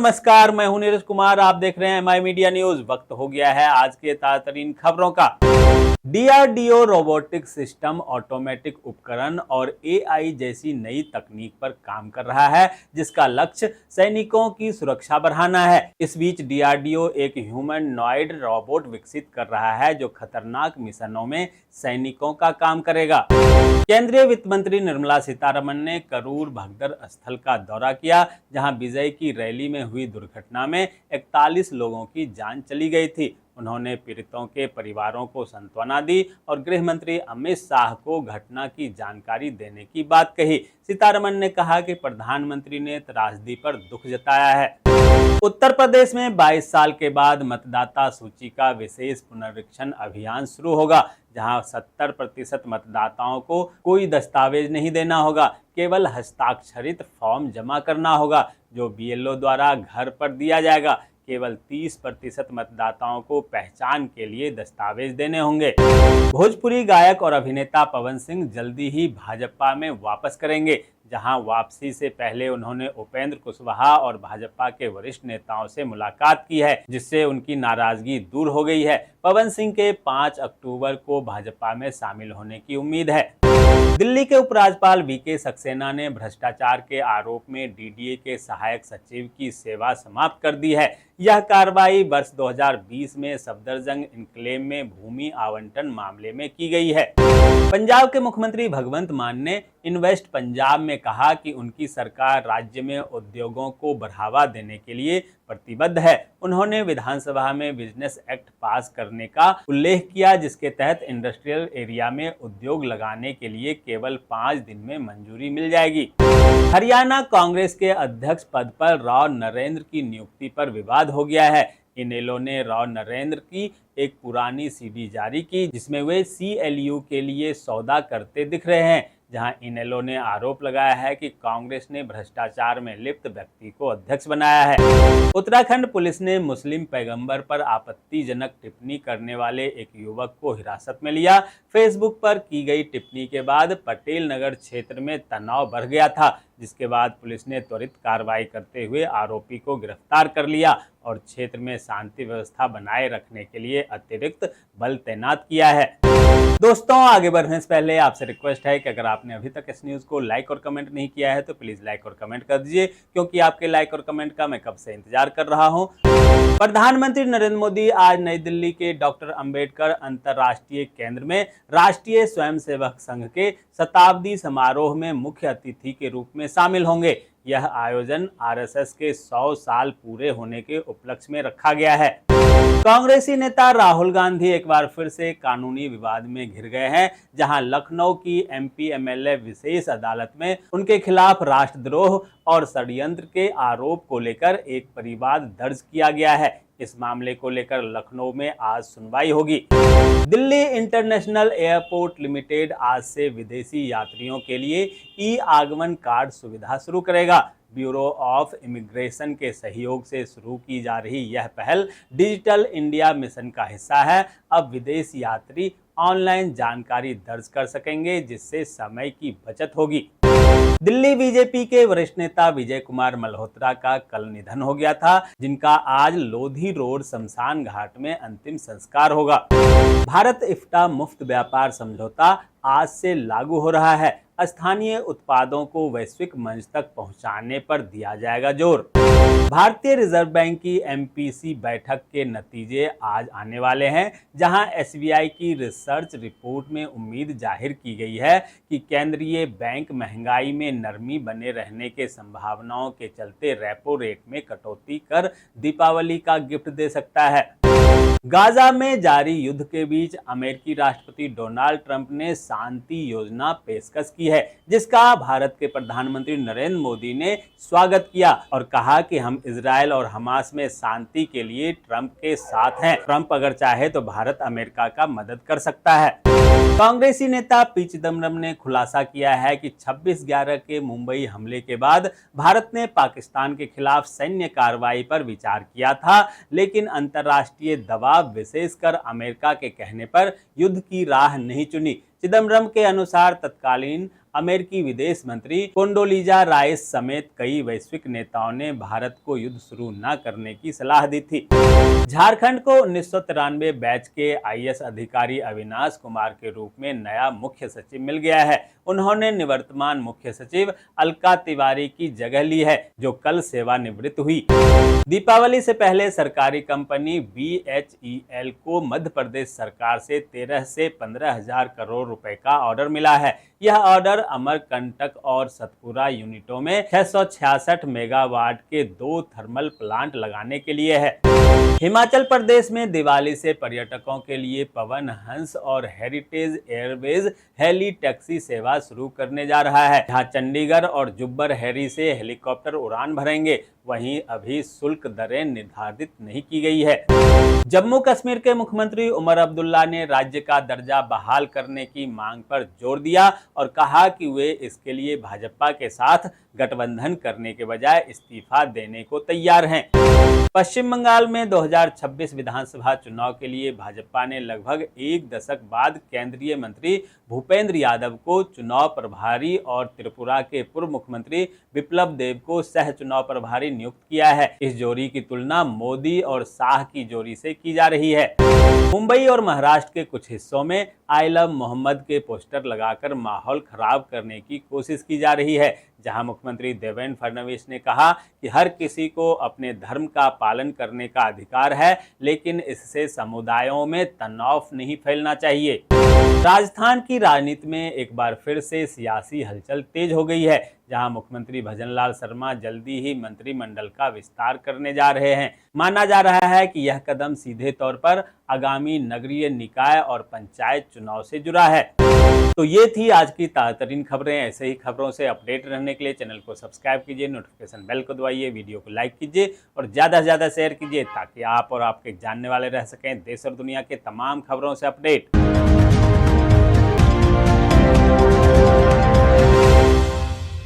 नमस्कार, मैं हूं नीरज कुमार। आप देख रहे हैं एमआई मीडिया न्यूज। वक्त हो गया है आज के ताजा तरीन खबरों का। डीआरडीओ रोबोटिक सिस्टम, ऑटोमेटिक उपकरण और एआई जैसी नई तकनीक पर काम कर रहा है, जिसका लक्ष्य सैनिकों की सुरक्षा बढ़ाना है। इस बीच डीआरडीओ एक ह्यूमनॉइड रोबोट विकसित कर रहा है जो खतरनाक मिशनों में सैनिकों का काम करेगा। केंद्रीय वित्त मंत्री निर्मला सीतारमण ने करूर भगदड़ स्थल का दौरा किया, जहां विजय की रैली में हुई दुर्घटना में 41 लोगों की जान चली गई थी। उन्होंने पीड़ितों के परिवारों को सांत्वना दी और गृह मंत्री अमित शाह को घटना की जानकारी देने की बात कही। सीतारमण ने कहा कि प्रधानमंत्री ने त्रासदी पर दुख जताया है। उत्तर प्रदेश में 22 साल के बाद मतदाता सूची का विशेष पुनरीक्षण अभियान शुरू होगा, जहां 70% मतदाताओं को कोई दस्तावेज नहीं देना होगा, केवल हस्ताक्षरित फॉर्म जमा करना होगा, जो बीएलओ द्वारा घर पर दिया जाएगा। केवल 30% मतदाताओं को पहचान के लिए दस्तावेज देने होंगे। भोजपुरी गायक और अभिनेता पवन सिंह जल्दी ही भाजपा में वापस करेंगे, जहां वापसी से पहले उन्होंने उपेंद्र कुशवाहा और भाजपा के वरिष्ठ नेताओं से मुलाकात की है, जिससे उनकी नाराजगी दूर हो गई है। पवन सिंह के 5 अक्टूबर को भाजपा में शामिल होने की उम्मीद है। दिल्ली के उपराज्यपाल वीके सक्सेना ने भ्रष्टाचार के आरोप में डीडीए के सहायक सचिव की सेवा समाप्त कर दी है। यह कार्रवाई वर्ष 2020 में सफदरजंग इनक्लेव में भूमि आवंटन मामले में की गई है। पंजाब के मुख्यमंत्री भगवंत मान ने इन्वेस्ट पंजाब में कहा कि उनकी सरकार राज्य में उद्योगों को बढ़ावा देने के लिए प्रतिबद्ध है। उन्होंने विधानसभा में बिजनेस एक्ट पास करने का उल्लेख किया, जिसके तहत इंडस्ट्रियल एरिया में उद्योग लगाने के लिए केवल 5 दिन में मंजूरी मिल जाएगी। हरियाणा कांग्रेस के अध्यक्ष पद पर राव नरेंद्र की नियुक्ति पर विवाद हो गया है। इनेलो ने राव नरेंद्र की एक पुरानी सीडी जारी की, जिसमें वे सीएलयू के लिए सौदा करते दिख रहे हैं, जहां इनेलो ने आरोप लगाया है कि कांग्रेस ने भ्रष्टाचार में लिप्त व्यक्ति को अध्यक्ष बनाया है। उत्तराखंड पुलिस ने मुस्लिम पैगंबर पर आपत्तिजनक टिप्पणी करने वाले एक युवक को हिरासत में लिया। फेसबुक पर की गई टिप्पणी के बाद पटेल नगर क्षेत्र में तनाव बढ़ गया था, जिसके बाद पुलिस ने त्वरित कार्रवाई करते हुए आरोपी को गिरफ्तार कर लिया और क्षेत्र में शांति व्यवस्था बनाए रखने के लिए अतिरिक्त बल तैनात किया है। दोस्तों, आगे बढ़ने से पहले आपसे रिक्वेस्ट है कि अगर आपने अभी तक इस न्यूज़ को लाइक और कमेंट नहीं किया है तो प्लीज़ लाइक और कमेंट कर दीजिए, क्योंकि आपके लाइक और कमेंट का मैं कब से इंतजार कर रहा हूं। प्रधानमंत्री नरेंद्र मोदी आज नई दिल्ली के डॉक्टर अंबेडकर अंतर्राष्ट्रीय केंद्र में राष्ट्रीय स्वयंसेवक संघ के शताब्दी समारोह में मुख्य अतिथि के रूप में शामिल होंगे। यह आयोजन आरएसएस के 100 साल पूरे होने के उपलक्ष्य में रखा गया है। कांग्रेसी नेता राहुल गांधी एक बार फिर से कानूनी विवाद में घिर गए हैं, जहां लखनऊ की एमपी एमएलए विशेष अदालत में उनके खिलाफ राष्ट्रद्रोह और षड्यंत्र के आरोप को लेकर एक परिवाद दर्ज किया गया है। इस मामले को लेकर लखनऊ में आज सुनवाई होगी। दिल्ली इंटरनेशनल एयरपोर्ट लिमिटेड आज से विदेशी यात्रियों के लिए ई आगमन कार्ड सुविधा शुरू करेगा। ब्यूरो ऑफ इमिग्रेशन के सहयोग से शुरू की जा रही यह पहल डिजिटल इंडिया मिशन का हिस्सा है। अब विदेशी यात्री ऑनलाइन जानकारी दर्ज कर सकेंगे, जिससे समय की बचत होगी। दिल्ली बीजेपी के वरिष्ठ नेता विजय कुमार मल्होत्रा का कल निधन हो गया था, जिनका आज लोधी रोड शमशान घाट में अंतिम संस्कार होगा। भारत इफ्ता मुफ्त व्यापार समझौता आज से लागू हो रहा है। स्थानीय उत्पादों को वैश्विक मंच तक पहुंचाने पर दिया जाएगा जोर। भारतीय रिजर्व बैंक की एमपीसी बैठक के नतीजे आज आने वाले हैं, जहां एसबीआई की रिसर्च रिपोर्ट में उम्मीद जाहिर की गई है कि केंद्रीय बैंक महंगाई में नरमी बने रहने के संभावनाओं के चलते रेपो रेट में कटौती कर दीपावली का गिफ्ट दे सकता है। गाजा में जारी युद्ध के बीच अमेरिकी राष्ट्रपति डोनाल्ड ट्रंप ने शांति योजना पेशकश की है, जिसका भारत के प्रधानमंत्री नरेंद्र मोदी ने स्वागत किया और कहा कि हम इजरायल और हमास में शांति के लिए ट्रंप के साथ हैं। ट्रंप अगर चाहे तो भारत अमेरिका का मदद कर सकता है। कांग्रेसी नेता पी चिदम्बरम ने खुलासा किया है कि 26/11 के मुंबई हमले के बाद भारत ने पाकिस्तान के खिलाफ सैन्य कार्रवाई पर विचार किया था, लेकिन अंतर्राष्ट्रीय दबाव विशेषकर अमेरिका के कहने पर युद्ध की राह नहीं चुनी। चिदम्बरम के अनुसार तत्कालीन अमेरिकी विदेश मंत्री कोंडोलीजा राइस समेत कई वैश्विक नेताओं ने भारत को युद्ध शुरू न करने की सलाह दी थी। झारखंड को 1993 बैच के आईएएस अधिकारी अविनाश कुमार के रूप में नया मुख्य सचिव मिल गया है। उन्होंने निवर्तमान मुख्य सचिव अलका तिवारी की जगह ली है, जो कल सेवानिवृत्त हुई। दीपावली से पहले सरकारी कंपनी BHEL को मध्य प्रदेश सरकार से 13 से 15 हजार करोड़ रुपए का ऑर्डर मिला है। यह ऑर्डर अमरकंटक और सतपुरा यूनिटों में 666 मेगावाट के 2 थर्मल प्लांट लगाने के लिए है। हिमाचल प्रदेश में दिवाली से पर्यटकों के लिए पवन हंस और हेरिटेज एयरवेज हेली टैक्सी सेवा शुरू करने जा रहा है। जहां चंडीगढ़ और जुब्बर हेरी से हेलीकॉप्टर उड़ान भरेंगे, वहीं अभी शुल्क दरें निर्धारित नहीं की गई है। जम्मू कश्मीर के मुख्यमंत्री उमर अब्दुल्ला ने राज्य का दर्जा बहाल करने की मांग पर जोर दिया और कहा कि वे इसके लिए भाजपा के साथ गठबंधन करने के बजाय इस्तीफा देने को तैयार हैं। पश्चिम बंगाल में 2026 विधानसभा चुनाव के लिए भाजपा ने लगभग एक दशक बाद केंद्रीय मंत्री भूपेंद्र यादव को चुनाव प्रभारी और त्रिपुरा के पूर्व मुख्यमंत्री बिप्लब देब को सह चुनाव प्रभारी नियुक्त किया है। इस जोड़ी की तुलना मोदी और शाह की जोड़ी से की जा रही है। मुंबई और महाराष्ट्र के कुछ हिस्सों में आई लव मोहम्मद के पोस्टर लगाकर माहौल खराब करने की कोशिश की जा रही है, जहां मुख्यमंत्री देवेंद्र फडणवीस ने कहा कि हर किसी को अपने धर्म का पालन करने का अधिकार है, लेकिन इससे समुदायों में तनाव नहीं फैलना चाहिए। राजस्थान की राजनीति में एक बार फिर से सियासी हलचल तेज हो गई है, जहां मुख्यमंत्री भजनलाल शर्मा जल्दी ही मंत्रिमंडल का विस्तार करने जा रहे हैं। माना जा रहा है कि यह कदम सीधे तौर पर आगामी नगरीय निकाय और पंचायत चुनाव से जुड़ा है। तो ये थी आज की ताज़ा खबरें। ऐसे ही खबरों से अपडेट रहने के लिए चैनल को सब्सक्राइब कीजिए, नोटिफिकेशन बेल को दबाइए, वीडियो को लाइक कीजिए और ज़्यादा से ज़्यादा शेयर कीजिए, ताकि आप और आपके जानने वाले रह सकें देश और दुनिया के तमाम खबरों से अपडेट।